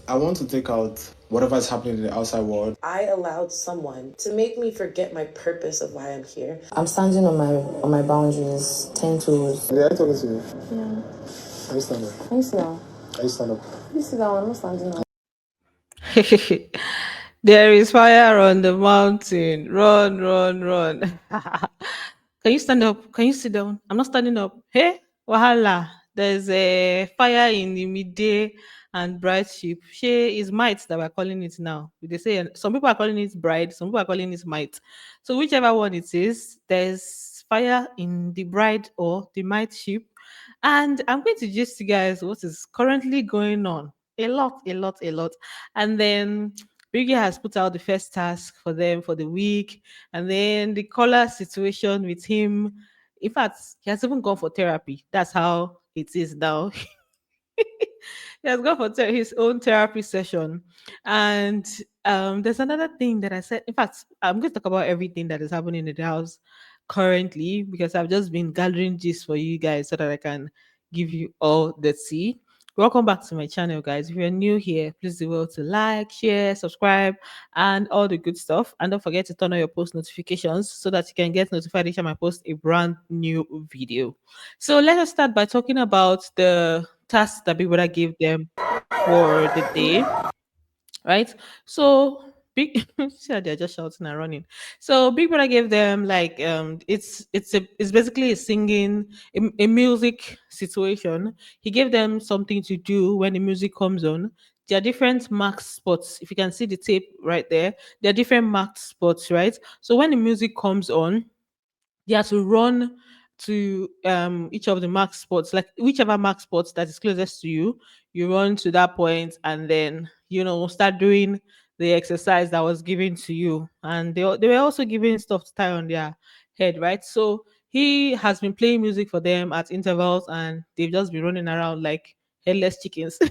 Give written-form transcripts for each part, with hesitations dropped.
I want to take out whatever's happening in the outside world. I allowed someone to make me forget my purpose of why I'm here. I'm standing on my boundaries, 10 toes. Did I talk to you? Yeah. Are you stand up? Can you sit down? Are you stand up? You sit down, I'm not standing up. There is fire on the mountain. Run, run, run. Can you stand up? Can you sit down? I'm not standing up. Hey, Wahala. There's a fire in the midday and bright ship. She is might that we're calling it now. They say some people are calling it bride, some people are calling it might. So whichever one it is, there's fire in the bride or the might ship. And I'm going to just you guys what is currently going on. A lot, a lot, a lot. And then Biggie has put out the first task for them for the week, and then the Kola situation with him. In fact, he has even gone for therapy. That's how it is now. He has gone for his own therapy session. And there's another thing that I said. In fact, I'm going to talk about everything that is happening in the house currently because I've just been gathering gist for you guys so that I can give you all the tea. Welcome back to my channel, guys. If you're new here, please do well to like, share, subscribe, and all the good stuff. And don't forget to turn on your post notifications so that you can get notified each time I post a brand new video. So let us start by talking about the tasks that Big Brother gave them for the day, right? So big see how they're just shouting and running. So Big Brother gave them like it's basically a singing a music situation. He gave them something to do when the music comes on. There are different marked spots. If you can see the tape right there, there are different marked spots, right? So when the music comes on, you have to run to each of the mark spots, like whichever mark spots that is closest to you, you run to that point and then start doing the exercise that was given to you. And they were also giving stuff to tie on their head, right? So he has been playing music for them at intervals and they've just been running around like headless chickens. They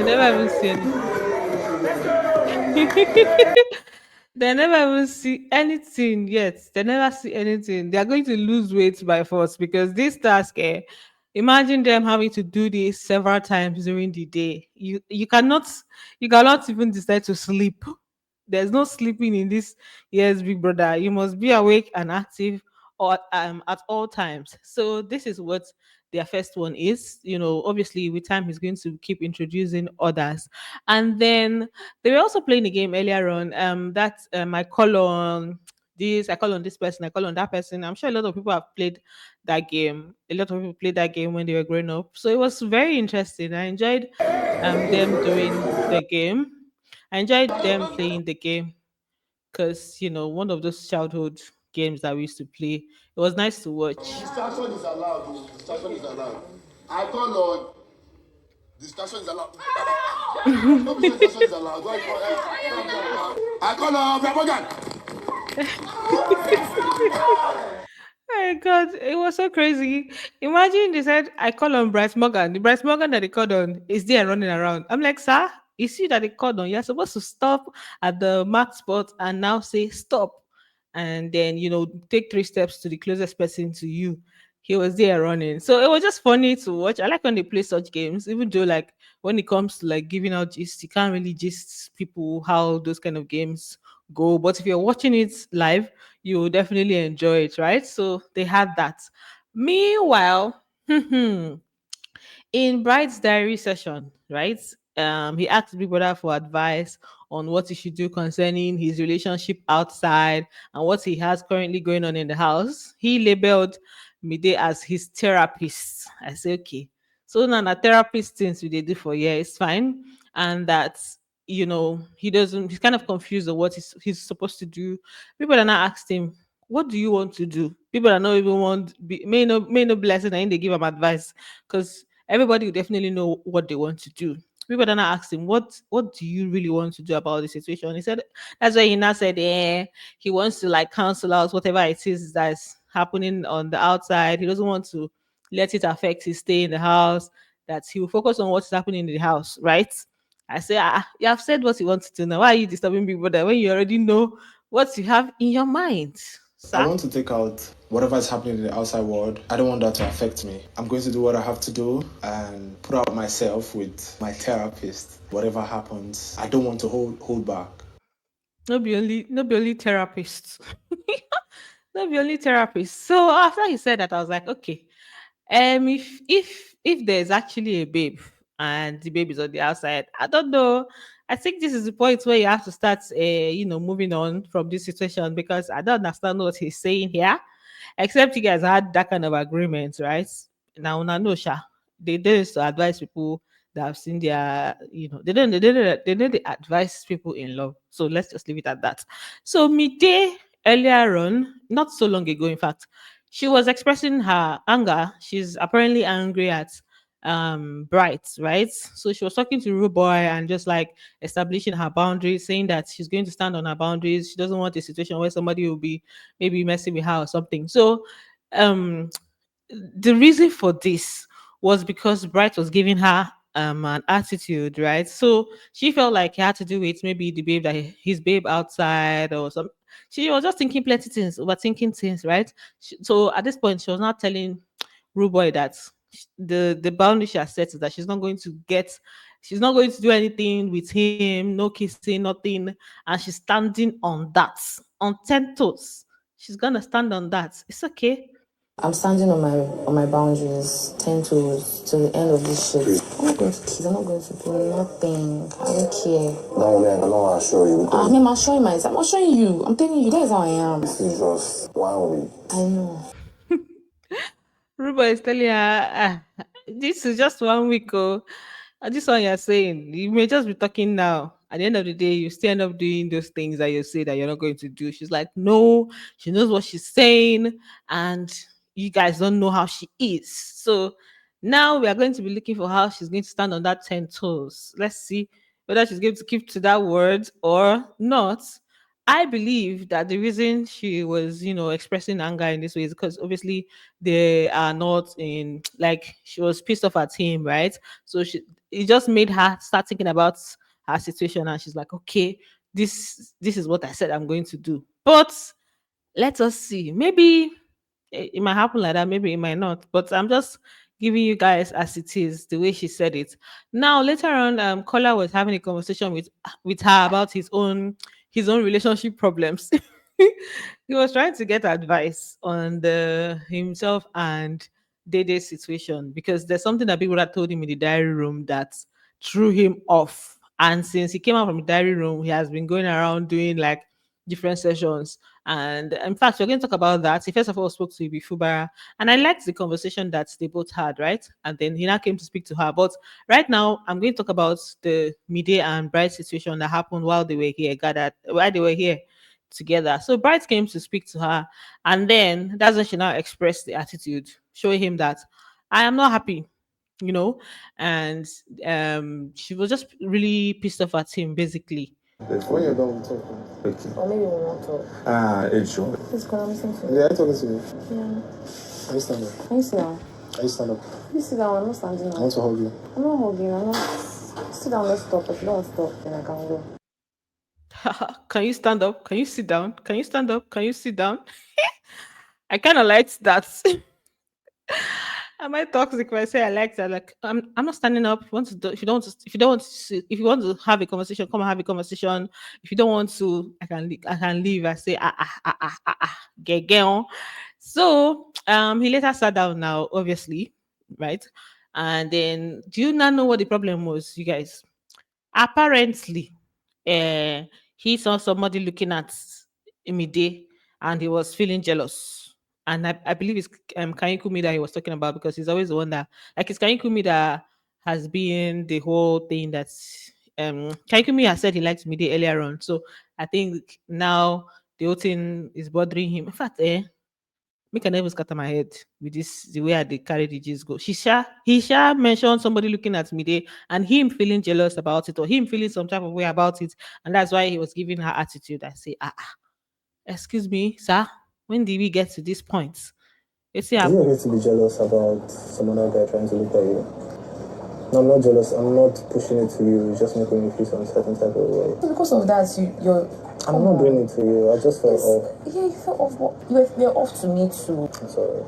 never even see anything. They never even see anything yet. They never see anything. They are going to lose weight by force because this task, imagine them having to do this several times during the day. You cannot even decide to sleep. There's no sleeping in this year's Big Brother. You must be awake and active or at all times. So this is what their first one is. Obviously with time he's going to keep introducing others. And then they were also playing a game earlier on. That I call on this, I call on this person, I call on that person. I'm sure a lot of people have played that game. A lot of people played that game when they were growing up. So it was very interesting. I enjoyed them doing the game. I enjoyed them playing the game because one of those childhood games that we used to play. It was nice to watch. Distraction is allowed. Oh. Distraction is allowed. I call on distraction is allowed. No distraction is allowed. I call on Oh my god, it was so crazy. Imagine they said I call on Bryce Morgan. The Bryce Morgan that they called on is there running around. I'm like, sir, you see that they called on. You're supposed to stop at the mark spot and now say stop. And then, take 3 steps to the closest person to you. He was there running. So it was just funny to watch. I like when they play such games, even though like when it comes to like giving out gist, you can't really gist people how those kind of games go. But if you're watching it live, you will definitely enjoy it, right? So they had that. Meanwhile, in Bright's diary session, right? He asked Big Brother for advice on what he should do concerning his relationship outside and what he has currently going on in the house. He labeled Mide as his therapist. I say, okay. So now the therapist things we they do for yeah, it's fine. And that he's kind of confused on what he's supposed to do. People are now asked him, what do you want to do? People are not even may no blessing and they give him advice because everybody will definitely know what they want to do. People then asked him, what do you really want to do about the situation? He said that's why he now said he wants to like cancel out whatever it is that's happening on the outside. He doesn't want to let it affect his stay in the house, that he will focus on what's happening in the house, right? I say, you have said what you want to do now. Why are you disturbing people that when you already know what you have in your mind? I Sir? want to take out whatever is happening in the outside world. I don't want that to affect me. I'm going to do what I have to do and put out myself with my therapist. Whatever happens, I don't want to hold back. No be only therapists. No be only therapist. So after he said that, I was like, okay, if there's actually a babe and the babe is on the outside, I don't know. I think this is the point where you have to start, moving on from this situation because I don't understand what he's saying here. Except you guys had that kind of agreement, right? Now, no, sha. They did to advise people that have seen their, they didn't advise people in love. So let's just leave it at that. So Midday earlier on, not so long ago, in fact, she was expressing her anger. She's apparently angry at Bright, right? So she was talking to Rude Boy and just like establishing her boundaries, saying that she's going to stand on her boundaries. She doesn't want a situation where somebody will be maybe messing with her or something. So um the reason for this was because Bright was giving her an attitude, right? So she felt like he had to do it, maybe the babe that his babe outside or some. She was just thinking plenty things, overthinking things, right? So at this point, she was not telling Rude Boy that the boundary she has set is that she's not going to do anything with him, no kissing, nothing, and she's standing on that, on 10 toes. She's gonna stand on that. It's okay. I'm standing on my boundaries, 10 toes to the end of this shit. I'm not going to kiss. I'm not going to do nothing. I don't care. No, man, I know I'll show you. I'm showing myself. I'm showing you. I'm telling you. That's how I am. This is just 1 week. I know. Ruba is telling her, this is just 1 week. Oh, this one you're saying. You may just be talking now. At the end of the day, you still end up doing those things that you say that you're not going to do. She's like, no, she knows what she's saying, and you guys don't know how she is. So now we are going to be looking for how she's going to stand on that 10 toes. Let's see whether she's going to keep to that word or not. I believe that the reason she was, expressing anger in this way is because obviously they are not in like she was pissed off at him, right? So it just made her start thinking about her situation and she's like, okay, this is what I said I'm going to do. But let us see. Maybe it might happen like that, maybe it might not. But I'm just giving you guys as it is, the way she said it. Now later on, Kola was having a conversation with her about his own relationship problems. He was trying to get advice on the himself and Dede situation because there's something that people had told him in the diary room that threw him off. And since he came out from the diary room, he has been going around doing like different sessions. And in fact, we're going to talk about that. He first of all spoke to Ibi Fubara, and I liked the conversation that they both had, right? And then he now came to speak to her. But right now, I'm going to talk about the Midday and Bright situation that happened while they were here, while they were here together. So Bright came to speak to her, and then that's when she now expressed the attitude, showing him that I am not happy, you know, and she was just really pissed off at him, basically. When you're done with talking. Okay. Or maybe we won't talk. It's sure. Please, can I listen to you? Yeah, I'm talking to you. Yeah. Can you stand up? Can you sit down? Can you stand up? Please sit down. I'm not standing I up. want to hold you. I'm not hugging. I'm not. Sit down. Let's stop. If you don't stop, then I can go. Can you stand up? Can you sit down? Can you stand up? Can you sit down? I kind of liked that. Am I toxic if I say I like that? Like I'm not standing up. If you want to do, if you don't want to if you want to have a conversation, come and have a conversation. If you don't want to, I can leave. I say get on. So he later sat down now, obviously, right? And then do you not know what the problem was, you guys? Apparently, he saw somebody looking at Mide and he was feeling jealous. And I believe it's Kanyikumi that he was talking about because he's always the one that, like, it's Kanyikumi that has been the whole thing that's. Kanyikumi has said he likes Mide earlier on. So I think now the whole thing is bothering him. In fact, make I never scatter my head with this the way I dey carry the gist go. He mentioned somebody looking at me there and him feeling jealous about it or him feeling some type of way about it, and that's why he was giving her attitude. I say, excuse me, sir. When did we get to this point? It's Do you need to be jealous about some other guy trying to look at you? No, I'm not jealous. I'm not pushing it to you. It's just making me feel some certain type of way. Because of that, I'm not doing it to you. I just felt off. Yeah, you felt off. What? You're off to me too. I'm sorry.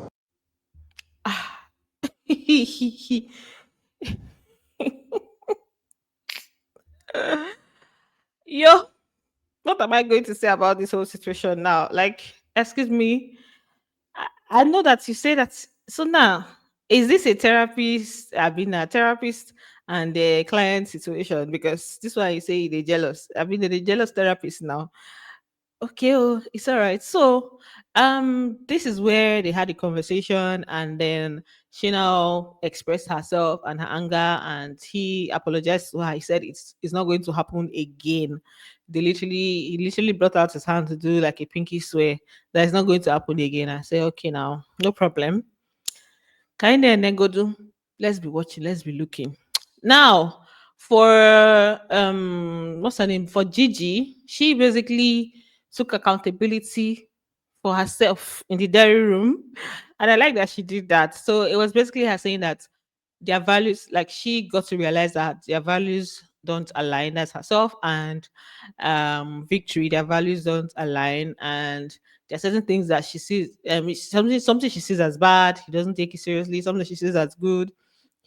Yo, what am I going to say about this whole situation now? Like, excuse me, I know that you say that. So now, is this a therapist? I've been a therapist and a client situation because this one you say they jealous. I've been a jealous therapist now. Okay, oh, it's all right. So, this is where they had a conversation, and then she now expressed herself and her anger, and he apologized to her. He said it's not going to happen again. He literally brought out his hand to do like a pinky swear that it's not going to happen again. I say, okay, now, no problem. Kind and then go do. Let's be watching. Let's be looking. Now, for what's her name? For Gigi, she basically took accountability for herself in the dairy room, and I like that she did that. So it was basically her saying that their values, like she got to realize that their values don't align. That's herself and Victory. Their values don't align, and there are certain things that she sees. Something she sees as bad. He doesn't take it seriously. Something she sees as good.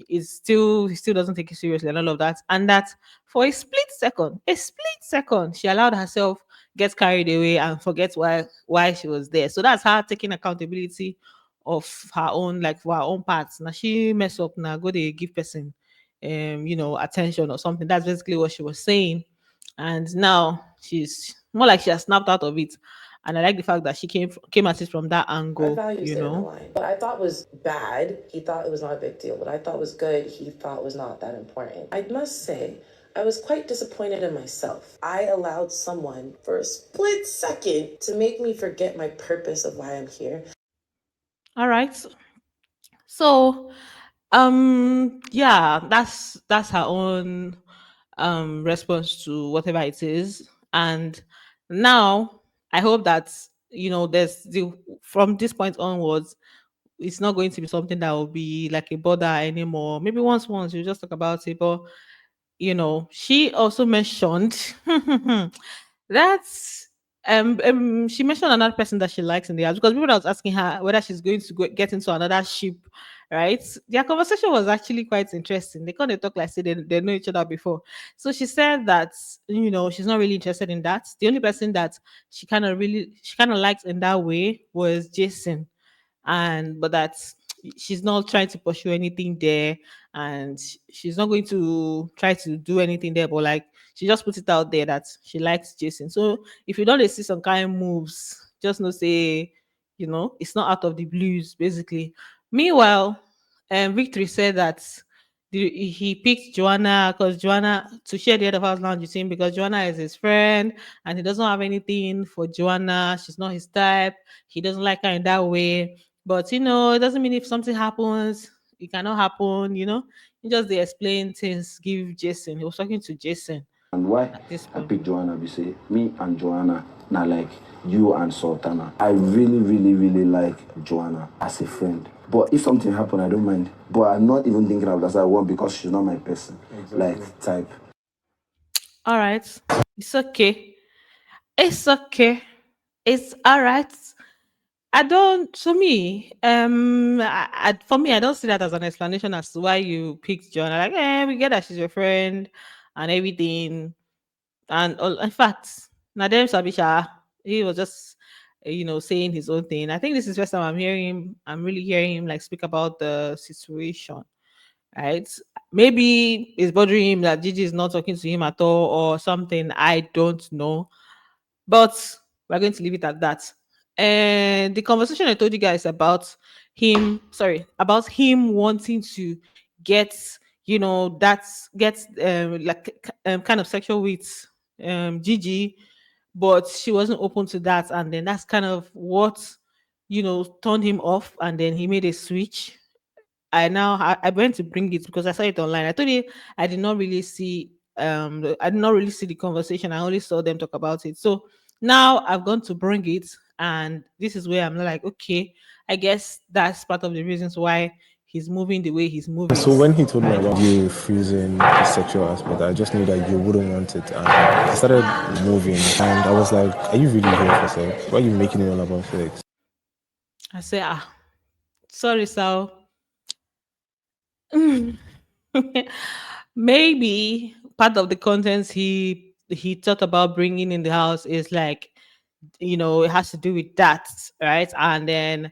He still doesn't take it seriously and all of that. And that for a split second, she allowed herself get carried away and forget why she was there. So that's her taking accountability of her own, like for her own parts. Now she mess up now, go to give person attention or something. That's basically what she was saying. And now she's more like she has snapped out of it. And I like the fact that she came at it from that Our angle, values didn't align. What I thought was bad, he thought it was not a big deal. What I thought was good, he thought was not that important. I must say, I was quite disappointed in myself. I allowed someone for a split second to make me forget my purpose of why I'm here. All right. So, yeah, that's her own response to whatever it is. And now I hope that there's the from this point onwards, it's not going to be something that will be like a bother anymore. Maybe once you just talk about it, but she also mentioned that's she mentioned another person that she likes in the house because people that was asking her whether she's going to get into another ship, right? Their conversation was actually quite interesting. They kind of talk like say they know each other before. So she said that she's not really interested in that. The only person that she kind of liked in that way was Jason, and but that's she's not trying to pursue anything there, and she's not going to try to do anything there, but like she just put it out there that she likes Jason. So if you don't see some kind of moves, just know say it's not out of the blues basically. Meanwhile, Victory said that he picked Joanna because Joanna to share the other house lounge with him because Joanna is his friend and he doesn't have anything for Joanna. She's not his type. He doesn't like her in that way. But it doesn't mean if something happens, it cannot happen. He just they explain things. Give Jason. He was talking to Jason And why at this I point. picked Joanna, we say, me and Joanna, now like you and Sultana. I really, really, really like Joanna as a friend. But if something happen, I don't mind. But I'm not even thinking of that as I want because she's not my person. Exactly. Like type. All right, it's okay. It's okay. It's all right. I don't. To me, for me, I don't see that as an explanation as to why you picked John. Like, we get that she's your friend and everything, and all. In fact, Nadem Sabisha, he was just, saying his own thing. I think this is the first time I'm hearing him. I'm really hearing him like speak about the situation, right? Maybe it's bothering him that Gigi is not talking to him at all or something. I don't know, but we're going to leave it at that. And the conversation I told you guys about him wanting to get, that's like kind of sexual with Gigi, but she wasn't open to that. And then that's kind of what, turned him off. And then he made a switch. I went to bring it because I saw it online. I told you I did not really see the conversation. I only saw them talk about it. So now I've gone to bring it, and this is where I'm like, okay, I guess that's part of the reasons why he's moving the way he's So moving. when he told me about you refusing the sexual aspect, I just knew that you wouldn't want it. And he started moving, and I was like, "Are you really here for sex? Why are you making it all about sex?" I say, sorry, Sal. Maybe part of the contents he thought about bringing in the house is like, it has to do with that, right? And then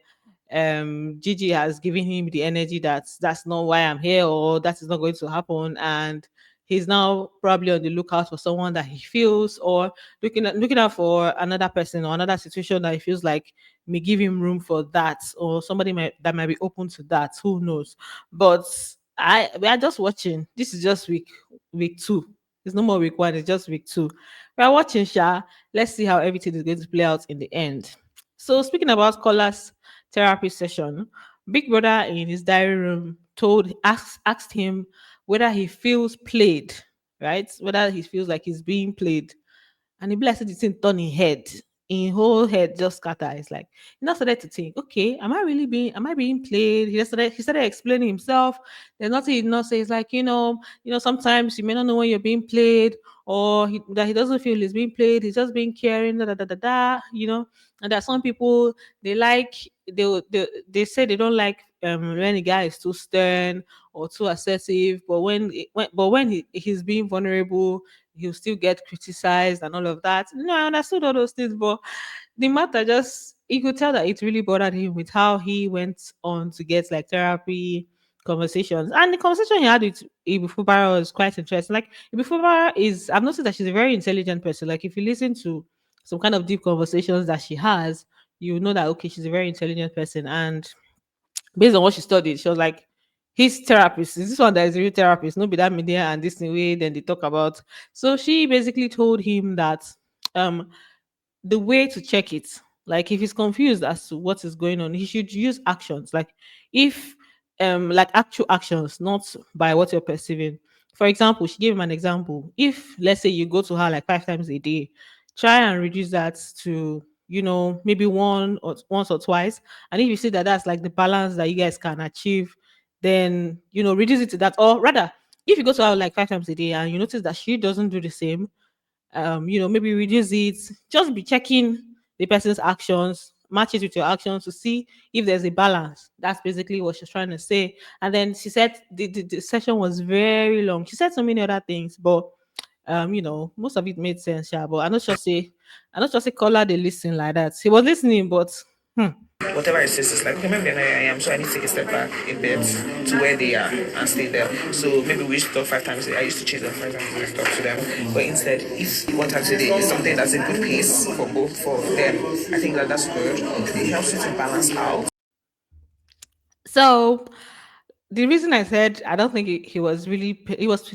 Gigi has given him the energy that's not why I'm here, or that is not going to happen. And he's now probably on the lookout for someone that he feels, or looking out for another person or another situation that he feels like may give him room for that, or somebody that might be open to that. Who knows? But we are just watching. This is just week two. It's no more week one, it's just week two. We are watching Sha. Let's see how everything is going to play out in the end. So speaking about Kola's therapy session, Big Brother in his diary room asked him whether he feels played, right? Whether he feels like he's being played. And he be like say the thing turn in head. In whole head just scatter. It's like he now started to think, okay, am I being played? He started explaining himself. There's nothing he did not say. It's like, sometimes you may not know when you're being played, or that he doesn't feel he's being played, he's just being caring, da da da da da, and there are some people they say they don't like when the guy is too stern or too assertive, but when he's being vulnerable, he'll still get criticized and all of that. I understood all those things, but the matter just you could tell that it really bothered him with how he went on to get like therapy conversations. And the conversation he had with Ibufubara was quite interesting. Like Ibufubara I've noticed that she's a very intelligent person. Like if you listen to some kind of deep conversations that she has, you know that okay, she's a very intelligent person. And based on what she studied, she was like, his therapist is this one that is a real therapist, no be that media and this thing way. Then they talk about. So she basically told him that um the way to check it, like if he's confused as to what is going on, he should use actions. Like if like actual actions, not by what you're perceiving. For example, she gave him an example. If let's say you go to her like 5 times a day, try and reduce that to maybe once or twice. And if you see that that's like the balance that you guys can achieve, then reduce it to that. Or rather, if you go to her like 5 times a day and you notice that she doesn't do the same, maybe reduce it. Just be checking the person's actions, match it with your actions to see if there's a balance. That's basically what she's trying to say. And then she said the session was very long. She said so many other things, but most of it made sense, yeah. But I'm not sure say Kola they listen like that. He was listening, but hmm, whatever it says is like, okay, maybe I am, so I need to take a step back a bit to where they are and stay there. So maybe we used to talk 5 times a day. I used to chase them 5 times a day to talk to them. But instead, if 1 time a day is something that's a good pace for both for them, I think that's good. It helps you to balance out. so the reason I said I don't think he was really he was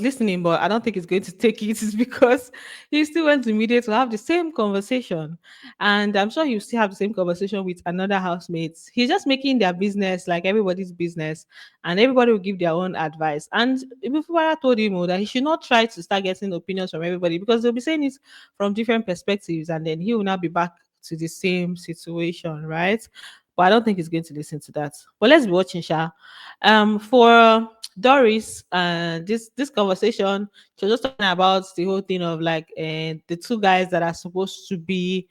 listening, but I don't think he's going to take it is because he still went to media to have the same conversation, and I'm sure he'll still have the same conversation with another housemates. He's just making their business like everybody's business, and everybody will give their own advice. And before I told him that he should not try to start getting opinions from everybody because they'll be saying it from different perspectives, and then he will not be back to the same situation, right? But I don't think he's going to listen to that. But let's be watching, Sha. For Doris, this conversation, she was just talking about the whole thing of like the two guys that are supposed to be,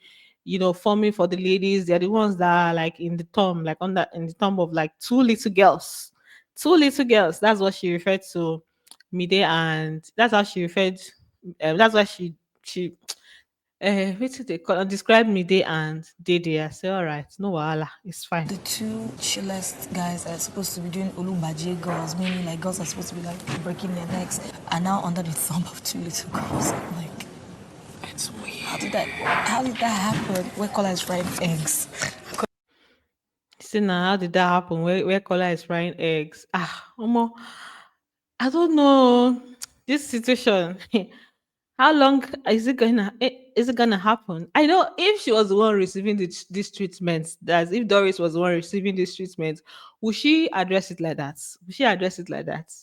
forming for the ladies. They're the ones that are like in the tomb, like in the tomb of like two little girls. Two little girls. That's what she referred to Mide, and that's how she referred. That's why she wait till they call describe Midday and Dede. I say, all right, no wahala, it's fine. The two chillest guys are supposed to be doing Ulumbaji girls, meaning like girls are supposed to be like breaking their necks, are now under the thumb of two little girls. Like, it's weird. How did that happen? Where Kola is frying eggs. See now, how did that happen? Where Kola is frying eggs? Omo, I don't know. This situation. How long is it gonna happen? I know if she was the one receiving this treatment, that's if Doris was the one receiving this treatment, would she address it like that? Would she address it like that?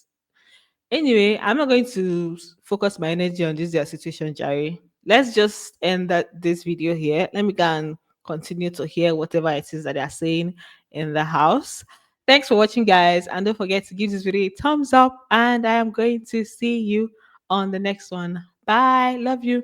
Anyway, I'm not going to focus my energy on this their situation, Jerry. Let's just end this video here. Let me go and continue to hear whatever it is that they are saying in the house. Thanks for watching, guys. And don't forget to give this video a thumbs up. And I am going to see you on the next one. Bye. Love you.